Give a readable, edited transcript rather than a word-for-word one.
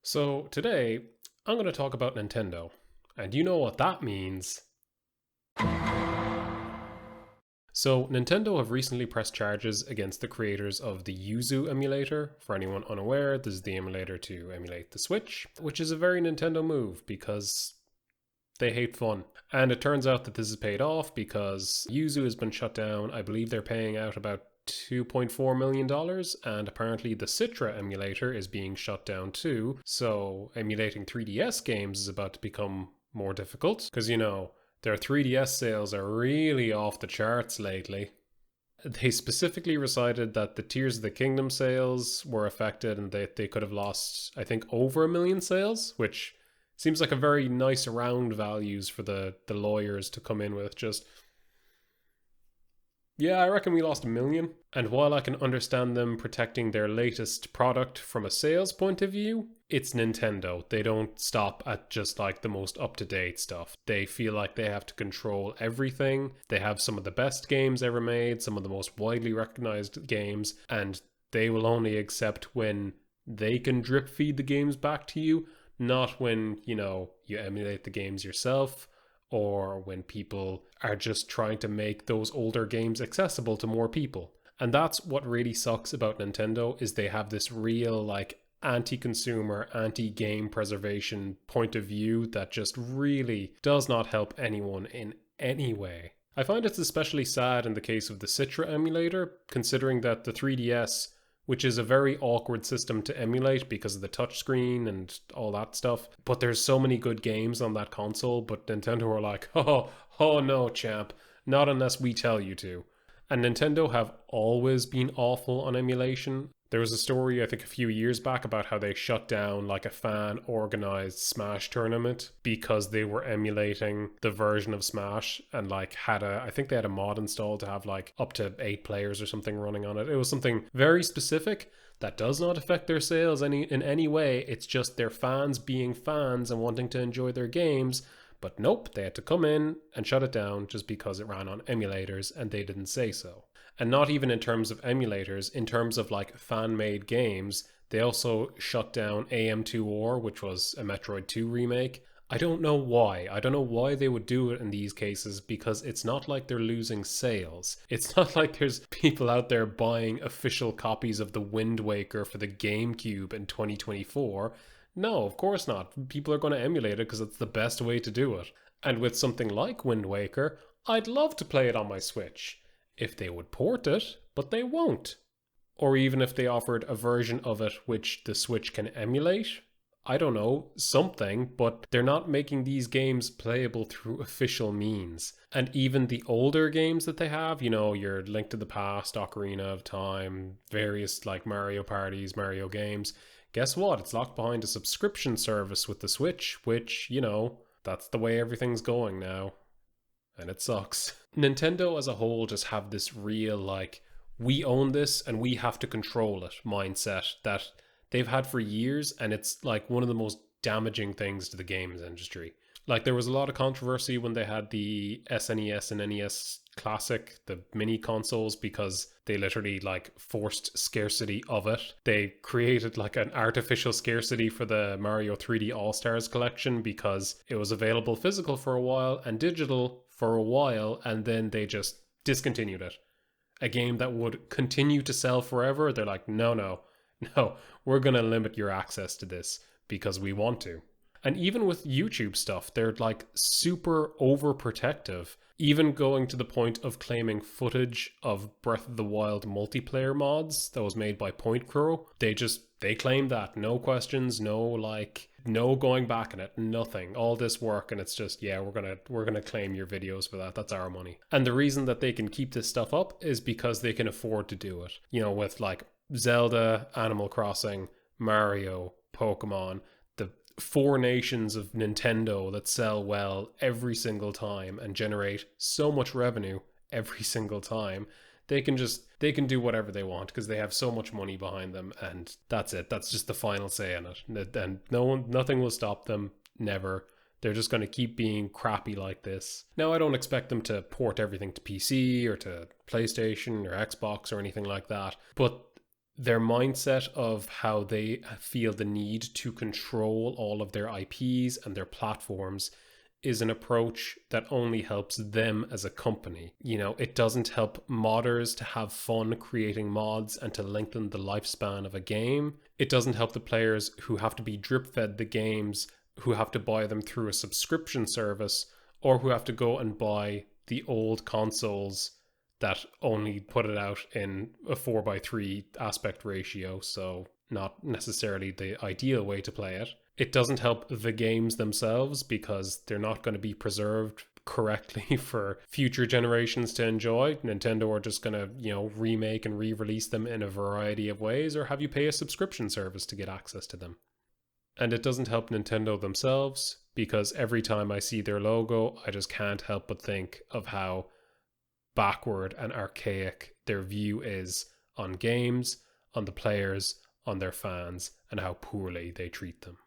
So today, I'm going to talk about Nintendo. And you know what that means. So, Nintendo have recently pressed charges against the creators of the Yuzu emulator. For anyone unaware, this is the emulator to emulate the Switch, which is a very Nintendo move because they hate fun. And it turns out that this is paid off because Yuzu has been shut down. I believe they're paying out about $2.4 million, and apparently the Citra emulator is being shut down too. So emulating 3DS games is about to become more difficult because, their 3DS sales are really off the charts lately. They specifically recited that the Tears of the Kingdom sales were affected and that they could have lost, I think, over 1 million sales, which seems like a very nice round values for the lawyers to come in with. Just, yeah, I reckon we lost 1 million. And while I can understand them protecting their latest product from a sales point of view, it's Nintendo. They don't stop at just like the most up-to-date stuff. They feel like they have to control everything. They have some of the best games ever made, some of the most widely recognized games, and they will only accept when they can drip feed the games back to you, not when, you emulate the games yourself, or when people are just trying to make those older games accessible to more people. And that's what really sucks about Nintendo, is they have this real anti-consumer, anti-game preservation point of view that just really does not help anyone in any way. I find it's especially sad in the case of the Citra emulator, considering that the 3DS, which is a very awkward system to emulate because of the touchscreen and all that stuff. But there's so many good games on that console, but Nintendo are like, oh no, champ, not unless we tell you to. And Nintendo have always been awful on emulation. There was a story, I think, a few years back about how they shut down a fan organized Smash tournament because they were emulating the version of Smash and I think they had a mod installed to have up to 8 players or something running on it. It was something very specific that does not affect their sales in any way. It's just their fans being fans and wanting to enjoy their games. But nope, they had to come in and shut it down just because it ran on emulators and they didn't say so. And not even in terms of emulators, in terms of fan-made games, they also shut down AM2OR, which was a Metroid 2 remake. I don't know why. I don't know why they would do it in these cases, because it's not like they're losing sales. It's not like there's people out there buying official copies of the Wind Waker for the GameCube in 2024. No, of course not. People are going to emulate it because it's the best way to do it. And with something like Wind Waker, I'd love to play it on my Switch. If they would port it, but they won't. Or even if they offered a version of it which the Switch can emulate. I don't know, something, but they're not making these games playable through official means. And even the older games that they have, your Link to the Past, Ocarina of Time, various Mario parties, Mario games, guess what? It's locked behind a subscription service with the Switch, which, that's the way everything's going now. And it sucks. Nintendo as a whole just have this real, we own this and we have to control it mindset that they've had for years, and it's one of the most damaging things to the games industry. There was a lot of controversy when they had the SNES and NES Classic, the mini consoles, because they literally forced scarcity of it. They created an artificial scarcity for the Mario 3D All-Stars collection because it was available physical for a while and digital for a while, and then they just discontinued it. A game that would continue to sell forever, they're like, no, we're going to limit your access to this because we want to. And even with YouTube stuff, they're super overprotective, even going to the point of claiming footage of Breath of the Wild multiplayer mods that was made by Point Crow. They claim that, no questions, no going back in it, nothing. All this work, and it's just, yeah, we're gonna claim your videos for that. That's our money. And the reason that they can keep this stuff up is because they can afford to do it. With Zelda, Animal Crossing, Mario, Pokemon, the 4 nations of Nintendo that sell well every single time and generate so much revenue every single time. They can do whatever they want because they have so much money behind them, and that's it. That's just the final say in it. And nothing will stop them. Never. They're just going to keep being crappy like this. Now, I don't expect them to port everything to PC or to PlayStation or Xbox or anything like that, but Their mindset of how they feel the need to control all of their IPs and their platforms is an approach that only helps them as a company. You know, it doesn't help modders to have fun creating mods and to lengthen the lifespan of a game. It doesn't help the players who have to be drip fed the games, who have to buy them through a subscription service, or who have to go and buy the old consoles that only put it out in a 4:3 aspect ratio, so not necessarily the ideal way to play it. It doesn't help the games themselves because they're not going to be preserved correctly for future generations to enjoy. Nintendo are just going to, remake and re-release them in a variety of ways, or have you pay a subscription service to get access to them. And it doesn't help Nintendo themselves because every time I see their logo, I just can't help but think of how backward and archaic their view is on games, on the players, on their fans, and how poorly they treat them.